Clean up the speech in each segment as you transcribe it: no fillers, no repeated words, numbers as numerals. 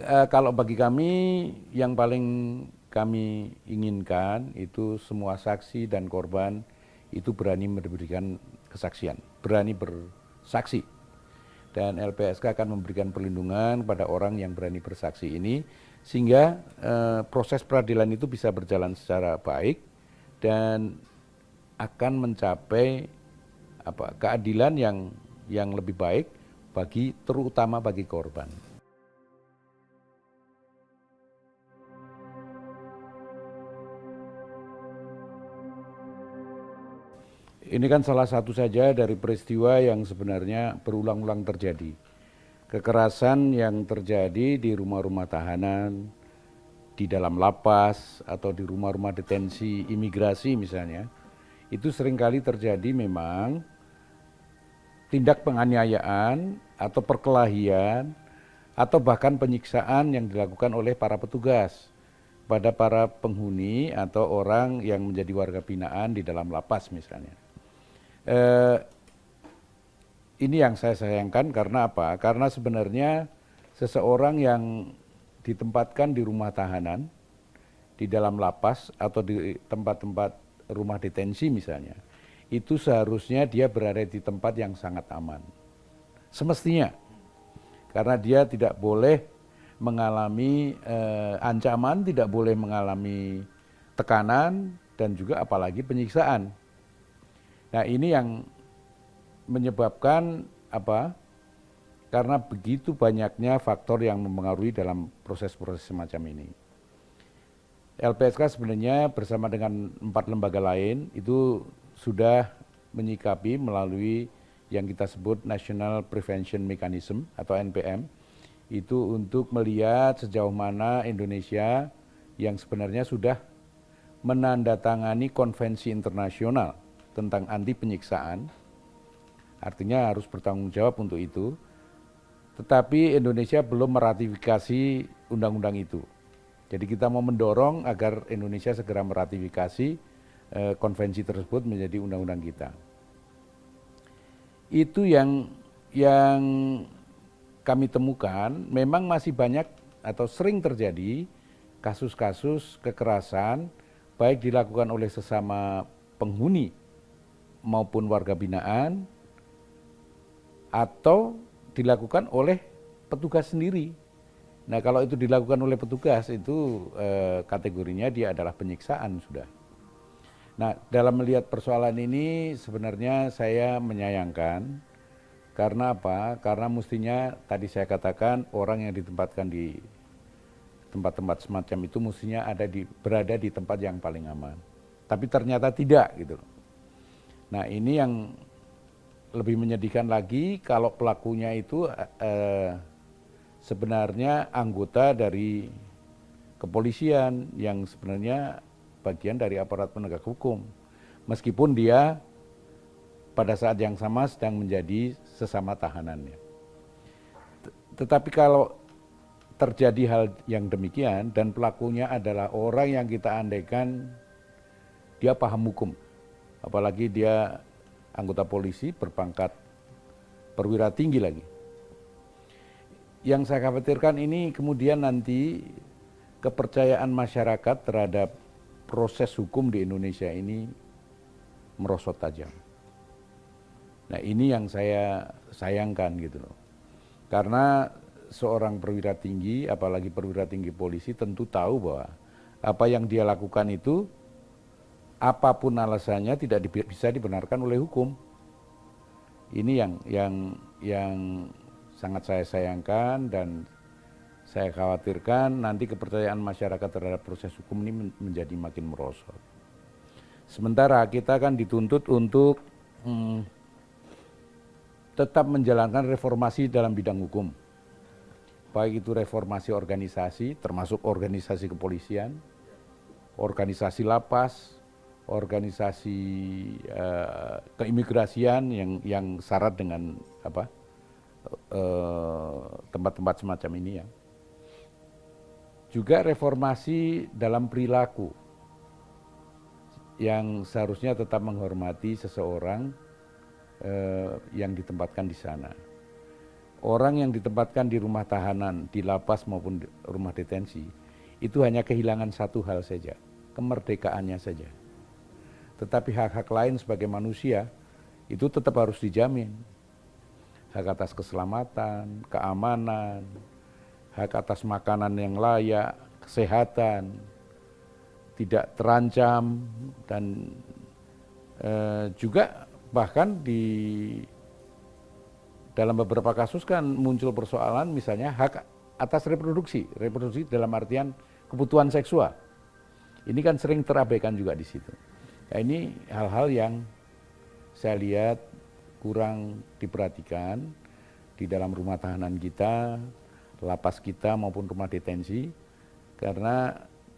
Kalau bagi kami yang paling kami inginkan itu semua saksi dan korban itu berani memberikan kesaksian, berani bersaksi. Dan LPSK akan memberikan perlindungan pada orang yang berani bersaksi ini sehingga proses peradilan itu bisa berjalan secara baik dan akan mencapai keadilan yang lebih baik terutama bagi korban. Ini kan salah satu saja dari peristiwa yang sebenarnya berulang-ulang terjadi. Kekerasan yang terjadi di rumah-rumah tahanan, di dalam lapas, atau di rumah-rumah detensi imigrasi misalnya, itu seringkali terjadi memang tindak penganiayaan atau perkelahian atau bahkan penyiksaan yang dilakukan oleh para petugas pada para penghuni atau orang yang menjadi warga binaan di dalam lapas misalnya. Ini yang saya sayangkan karena apa? Karena sebenarnya seseorang yang ditempatkan di rumah tahanan, di dalam lapas atau di tempat-tempat rumah detensi misalnya, itu seharusnya dia berada di tempat yang sangat aman. Semestinya, karena dia tidak boleh mengalami ancaman, tidak boleh mengalami tekanan, dan juga apalagi penyiksaan. Nah ini yang menyebabkan karena begitu banyaknya faktor yang mempengaruhi dalam proses-proses semacam ini. LPSK sebenarnya bersama dengan 4 lembaga lain itu sudah menyikapi melalui yang kita sebut National Prevention Mechanism atau NPM, itu untuk melihat sejauh mana Indonesia yang sebenarnya sudah menandatangani konvensi internasional tentang anti penyiksaan, artinya harus bertanggung jawab untuk itu, tetapi Indonesia belum meratifikasi undang-undang itu. Jadi kita mau mendorong agar Indonesia segera meratifikasi konvensi tersebut menjadi undang-undang kita. Itu yang kami temukan memang masih banyak atau sering terjadi kasus-kasus kekerasan baik dilakukan oleh sesama penghuni maupun warga binaan atau dilakukan oleh petugas sendiri. Nah kalau itu dilakukan oleh petugas itu kategorinya dia adalah penyiksaan sudah. Nah dalam melihat persoalan ini sebenarnya saya menyayangkan karena apa? Karena mestinya tadi saya katakan orang yang ditempatkan di tempat-tempat semacam itu mestinya berada di tempat yang paling aman. Tapi ternyata tidak gitu. Nah ini yang lebih menyedihkan lagi kalau pelakunya itu sebenarnya anggota dari kepolisian yang sebenarnya bagian dari aparat penegak hukum. Meskipun dia pada saat yang sama sedang menjadi sesama tahanannya. Tetapi kalau terjadi hal yang demikian dan pelakunya adalah orang yang kita andaikan dia paham hukum, apalagi dia anggota polisi berpangkat perwira tinggi lagi. Yang saya khawatirkan ini kemudian nanti kepercayaan masyarakat terhadap proses hukum di Indonesia ini merosot tajam. Nah ini yang saya sayangkan gitu loh. Karena seorang perwira tinggi, apalagi perwira tinggi polisi tentu tahu bahwa apa yang dia lakukan itu apapun alasannya tidak bisa dibenarkan oleh hukum. Ini yang sangat saya sayangkan dan saya khawatirkan nanti kepercayaan masyarakat terhadap proses hukum ini menjadi makin merosot. Sementara kita kan dituntut untuk tetap menjalankan reformasi dalam bidang hukum. Baik itu reformasi organisasi, termasuk organisasi kepolisian, organisasi lapas, organisasi keimigrasian yang syarat dengan tempat-tempat semacam ini ya. Juga reformasi dalam perilaku yang seharusnya tetap menghormati seseorang yang ditempatkan di sana. orang yang ditempatkan di rumah tahanan, di lapas maupun di rumah detensi, itu hanya kehilangan satu hal saja, kemerdekaannya saja. Tetapi hak-hak lain sebagai manusia itu tetap harus dijamin. Hak atas keselamatan, keamanan, hak atas makanan yang layak, kesehatan, tidak terancam, dan juga bahkan di dalam beberapa kasus kan muncul persoalan misalnya hak atas reproduksi dalam artian kebutuhan seksual. Ini kan sering terabaikan juga di situ. Nah, ini hal-hal yang saya lihat kurang diperhatikan di dalam rumah tahanan kita, lapas kita maupun rumah detensi, karena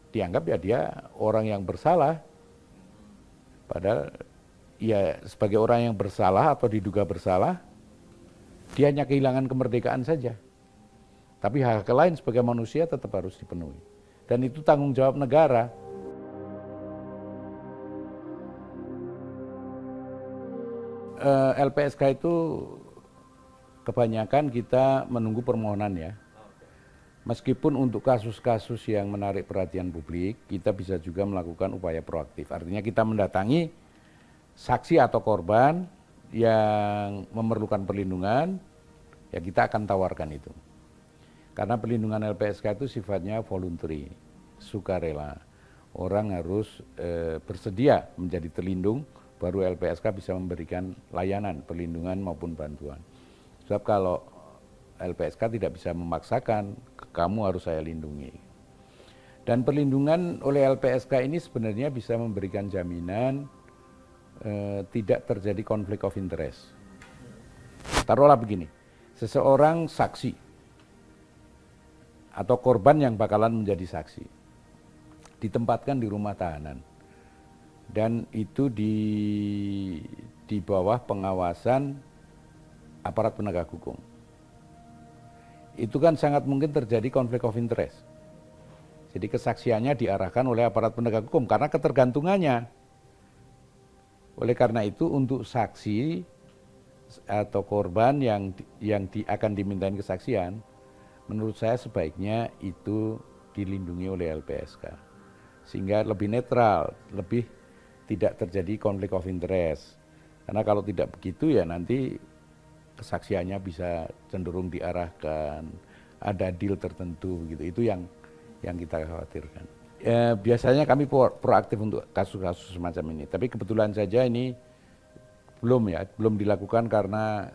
dianggap ya dia orang yang bersalah, padahal ya sebagai orang yang bersalah atau diduga bersalah, dia hanya kehilangan kemerdekaan saja. Tapi hak lain sebagai manusia tetap harus dipenuhi. Dan itu tanggung jawab negara. LPSK itu kebanyakan kita menunggu permohonan ya. Meskipun untuk kasus-kasus yang menarik perhatian publik, kita bisa juga melakukan upaya proaktif. Artinya kita mendatangi saksi atau korban yang memerlukan perlindungan, ya kita akan tawarkan itu. Karena perlindungan LPSK itu sifatnya voluntary, sukarela. Orang harus bersedia menjadi terlindung, baru LPSK bisa memberikan layanan, perlindungan maupun bantuan. Sebab kalau LPSK tidak bisa memaksakan, kamu harus saya lindungi. Dan perlindungan oleh LPSK ini sebenarnya bisa memberikan jaminan tidak terjadi konflik of interest. Taruhlah begini, seseorang saksi atau korban yang bakalan menjadi saksi ditempatkan di rumah tahanan dan itu di bawah pengawasan aparat penegak hukum. Itu kan sangat mungkin terjadi konflik of interest. Jadi kesaksiannya diarahkan oleh aparat penegak hukum karena ketergantungannya. Oleh karena itu untuk saksi atau korban yang akan dimintain kesaksian, menurut saya sebaiknya itu dilindungi oleh LPSK. Sehingga lebih netral, lebih tidak terjadi konflik of interest. Karena kalau tidak begitu ya nanti kesaksiannya bisa cenderung diarahkan, ada deal tertentu gitu. Itu yang kita khawatirkan. Biasanya kami proaktif untuk kasus-kasus semacam ini. Tapi kebetulan saja ini belum dilakukan karena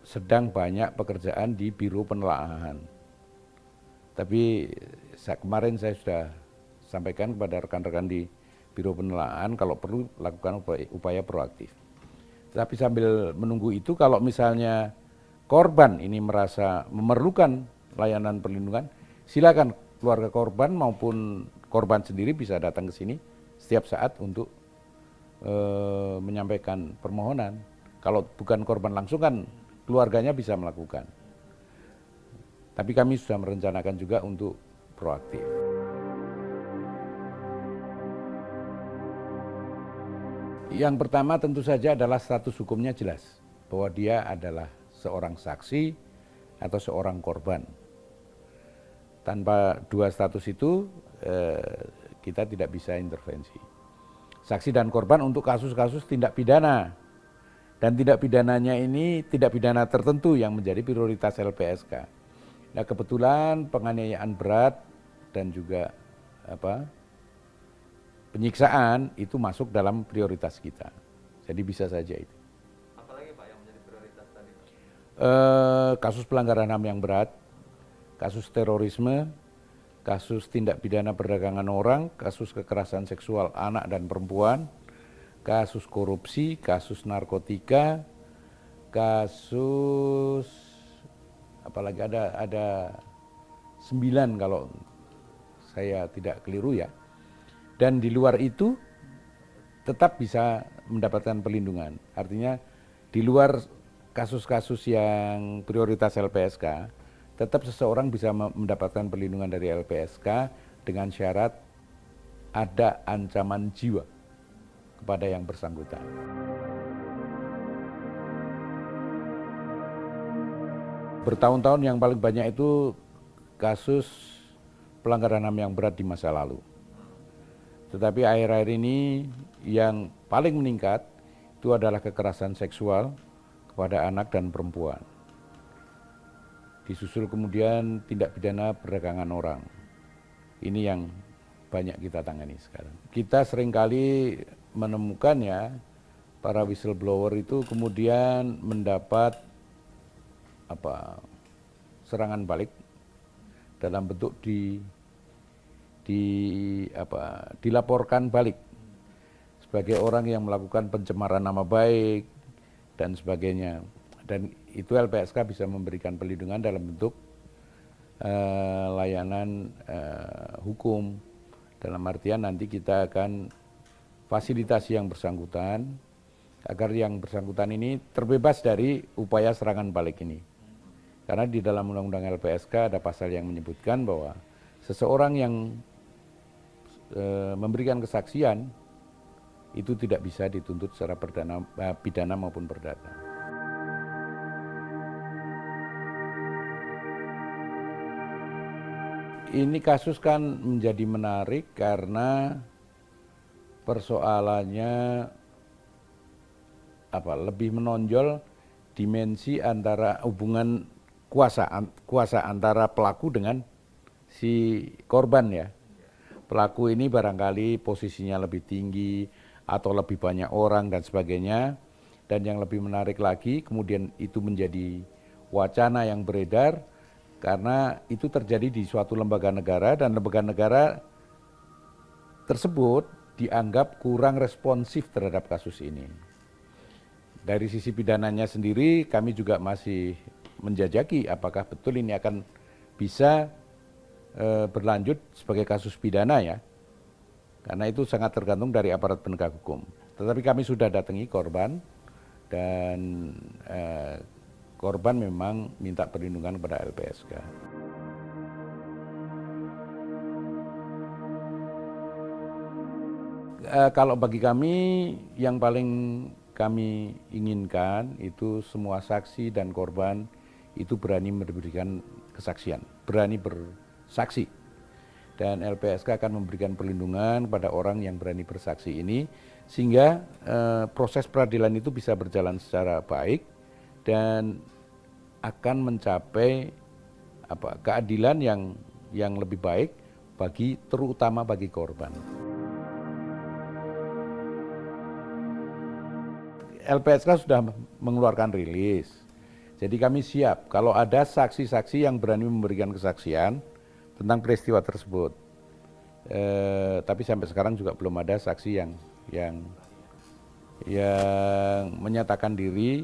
sedang banyak pekerjaan di Biro Penelaahan. Tapi kemarin saya sudah sampaikan kepada rekan-rekan di Biro Penelaahan kalau perlu lakukan upaya proaktif. Tapi sambil menunggu itu kalau misalnya korban ini merasa memerlukan layanan perlindungan, silakan keluarga korban maupun korban sendiri bisa datang ke sini setiap saat untuk menyampaikan permohonan. Kalau bukan korban langsung kan keluarganya bisa melakukan. Tapi kami sudah merencanakan juga untuk proaktif. Yang pertama tentu saja adalah status hukumnya jelas, bahwa dia adalah seorang saksi atau seorang korban. Tanpa dua status itu kita tidak bisa intervensi. Saksi dan korban untuk kasus-kasus tindak pidana. Dan tindak pidananya ini tindak pidana tertentu yang menjadi prioritas LPSK. Nah kebetulan penganiayaan berat dan juga penyiksaan itu masuk dalam prioritas kita. Jadi bisa saja itu. Apalagi Pak yang menjadi prioritas tadi? Kasus pelanggaran HAM yang berat, kasus terorisme, kasus tindak pidana perdagangan orang, kasus kekerasan seksual anak dan perempuan, kasus korupsi, kasus narkotika, kasus apalagi ada 9 kalau saya tidak keliru ya. Dan di luar itu tetap bisa mendapatkan perlindungan. Artinya di luar kasus-kasus yang prioritas LPSK, tetap seseorang bisa mendapatkan perlindungan dari LPSK dengan syarat ada ancaman jiwa kepada yang bersangkutan. Bertahun-tahun yang paling banyak itu kasus pelanggaran HAM yang berat di masa lalu. Tetapi akhir-akhir ini yang paling meningkat itu adalah kekerasan seksual kepada anak dan perempuan. Disusul kemudian tindak pidana perdagangan orang. Ini yang banyak kita tangani sekarang. Kita seringkali menemukan ya, para whistleblower itu kemudian mendapat serangan balik dalam bentuk dilaporkan balik sebagai orang yang melakukan pencemaran nama baik dan sebagainya. Dan itu LPSK bisa memberikan perlindungan dalam bentuk layanan hukum. Dalam artian nanti kita akan fasilitasi yang bersangkutan agar yang bersangkutan ini terbebas dari upaya serangan balik ini. Karena di dalam Undang-Undang LPSK ada pasal yang menyebutkan bahwa seseorang yang memberikan kesaksian itu tidak bisa dituntut secara pidana maupun perdata. Ini kasus kan menjadi menarik karena persoalannya lebih menonjol dimensi antara hubungan kuasa antara pelaku dengan si korban ya. Pelaku ini barangkali posisinya lebih tinggi atau lebih banyak orang dan sebagainya. Dan yang lebih menarik lagi kemudian itu menjadi wacana yang beredar karena itu terjadi di suatu lembaga negara dan lembaga negara tersebut dianggap kurang responsif terhadap kasus ini. Dari sisi pidananya sendiri kami juga masih menjajaki apakah betul ini akan bisa berlanjut sebagai kasus pidana ya. Karena itu sangat tergantung dari aparat penegak hukum. Tetapi kami sudah datangi korban dan korban memang minta perlindungan kepada LPSK. Kalau bagi kami yang paling kami inginkan itu semua saksi dan korban itu berani memberikan kesaksian, berani bersaksi. Dan LPSK akan memberikan perlindungan kepada orang yang berani bersaksi ini sehingga proses peradilan itu bisa berjalan secara baik dan akan mencapai keadilan yang lebih baik terutama bagi korban. LPSK sudah mengeluarkan rilis. Jadi kami siap kalau ada saksi-saksi yang berani memberikan kesaksian tentang peristiwa tersebut. Tapi sampai sekarang juga belum ada saksi yang menyatakan diri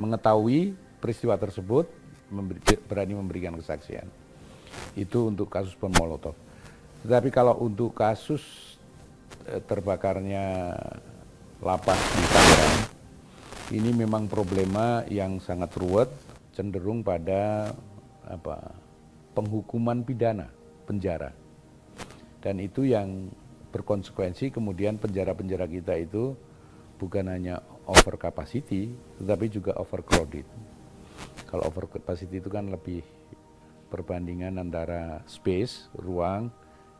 mengetahui peristiwa tersebut berani memberikan kesaksian. Itu untuk kasus bom Molotov. Tetapi kalau untuk kasus terbakarnya lapas di Tangerang, ini memang problema yang sangat ruwet, cenderung pada penghukuman pidana, penjara. Dan itu yang berkonsekuensi kemudian penjara-penjara kita itu bukan hanya over capacity, tetapi juga overcrowded. Kalau over capacity itu kan lebih perbandingan antara space, ruang,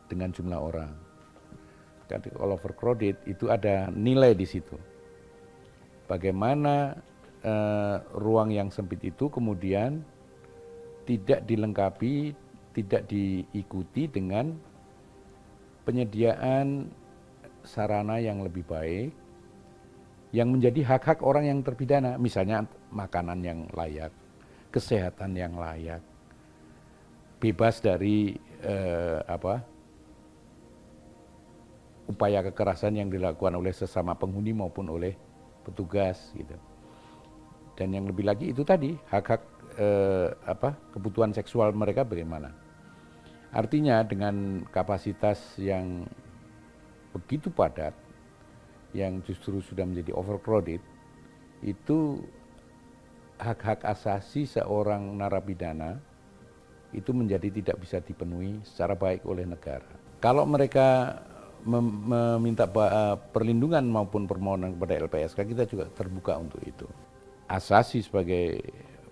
dengan jumlah orang. Kalau overcrowded itu ada nilai di situ. Bagaimana ruang yang sempit itu kemudian tidak dilengkapi, tidak diikuti dengan penyediaan sarana yang lebih baik, yang menjadi hak-hak orang yang terpidana, misalnya makanan yang layak, kesehatan yang layak, bebas dari upaya kekerasan yang dilakukan oleh sesama penghuni maupun oleh petugas gitu. Dan yang lebih lagi itu tadi hak-hak kebutuhan seksual mereka bagaimana. Artinya dengan kapasitas yang begitu padat, yang justru sudah menjadi overcrowded, itu hak-hak asasi seorang narapidana itu menjadi tidak bisa dipenuhi secara baik oleh negara. Kalau mereka meminta perlindungan maupun permohonan kepada LPSK, kita juga terbuka untuk itu. Asasi sebagai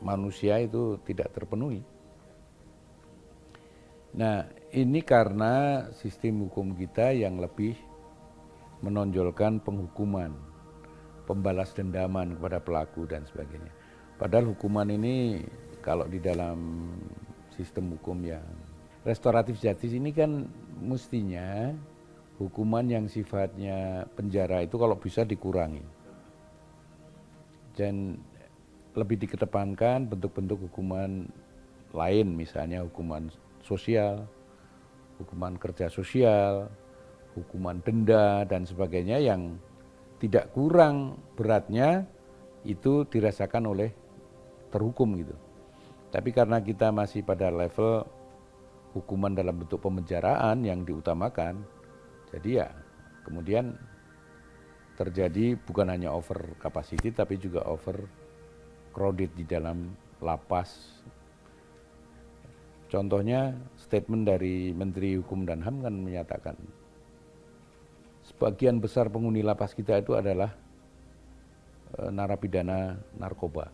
manusia itu tidak terpenuhi. Nah, ini karena sistem hukum kita yang lebih menonjolkan penghukuman, pembalas dendaman kepada pelaku dan sebagainya. Padahal hukuman ini kalau di dalam sistem hukum yang restoratif justice ini kan mestinya hukuman yang sifatnya penjara itu kalau bisa dikurangi. Dan lebih dikedepankan bentuk-bentuk hukuman lain, misalnya hukuman sosial, hukuman kerja sosial, hukuman denda dan sebagainya yang tidak kurang beratnya itu dirasakan oleh terhukum gitu. Tapi karena kita masih pada level hukuman dalam bentuk pemenjaraan yang diutamakan, jadi ya kemudian terjadi bukan hanya over capacity tapi juga over crowded di dalam lapas. Contohnya statement dari Menteri Hukum dan HAM kan menyatakan sebagian besar penghuni lapas kita itu adalah narapidana narkoba.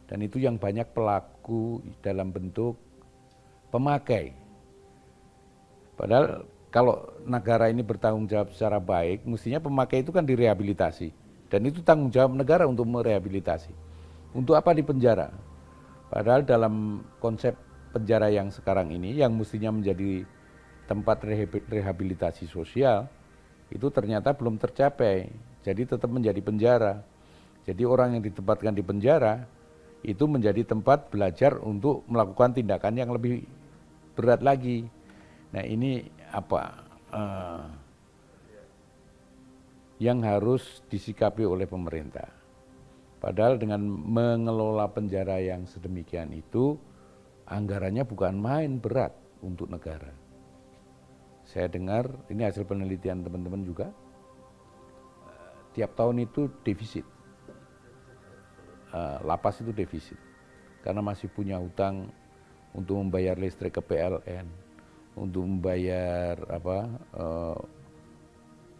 Dan itu yang banyak pelaku dalam bentuk pemakai. Padahal kalau negara ini bertanggung jawab secara baik, mestinya pemakai itu kan direhabilitasi. Dan itu tanggung jawab negara untuk merehabilitasi. Untuk apa di penjara? Padahal dalam konsep penjara yang sekarang ini, yang mestinya menjadi tempat rehabilitasi sosial, itu ternyata belum tercapai. Jadi tetap menjadi penjara. Jadi orang yang ditempatkan di penjara, itu menjadi tempat belajar untuk melakukan tindakan yang lebih berat lagi. Nah ini apa yang harus disikapi oleh pemerintah. Padahal dengan mengelola penjara yang sedemikian itu, anggarannya bukan main berat untuk negara. Saya dengar, ini hasil penelitian teman-teman juga, tiap tahun itu defisit. Lapas itu defisit. Karena masih punya hutang untuk membayar listrik ke PLN, untuk membayar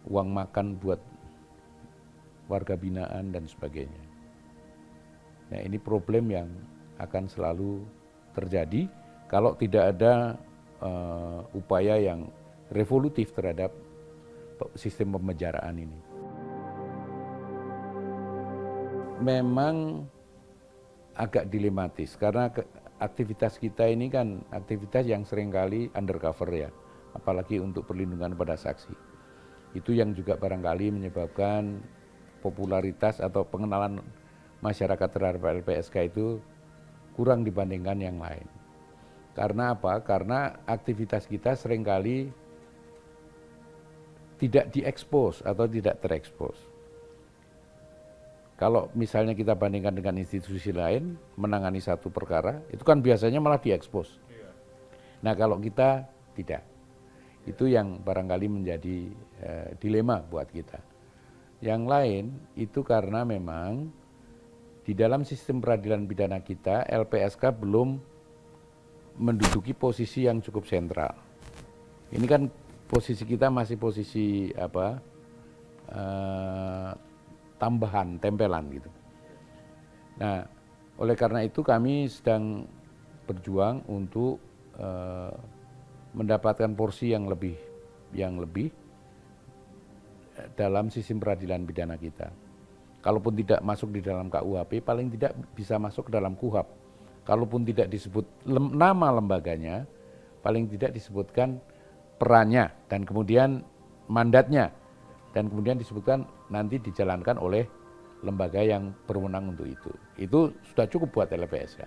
uang makan buat warga binaan dan sebagainya. Nah ini problem yang akan selalu terjadi kalau tidak ada upaya yang revolutif terhadap sistem pemenjaraan ini. Memang agak dilematis karena aktivitas kita ini kan aktivitas yang seringkali undercover ya, apalagi untuk perlindungan pada saksi. Itu yang juga barangkali menyebabkan popularitas atau pengenalan masyarakat terhadap LPSK itu kurang dibandingkan yang lain. Karena apa? Karena aktivitas kita seringkali tidak diekspos atau tidak terekspos. Kalau misalnya kita bandingkan dengan institusi lain, menangani satu perkara, itu kan biasanya malah diekspos. Nah kalau kita tidak, itu yang barangkali menjadi dilema buat kita. Yang lain itu karena memang di dalam sistem peradilan pidana kita, LPSK belum menduduki posisi yang cukup sentral. Ini kan posisi kita masih posisi tambahan, tempelan gitu. Nah, oleh karena itu kami sedang berjuang untuk mendapatkan porsi yang lebih dalam sistem peradilan pidana kita. Kalaupun tidak masuk di dalam KUHP, paling tidak bisa masuk ke dalam KUHAP. Kalaupun tidak disebut nama lembaganya, paling tidak disebutkan perannya dan kemudian mandatnya. Dan kemudian disebutkan nanti dijalankan oleh lembaga yang berwenang untuk itu. Itu sudah cukup buat LPSK.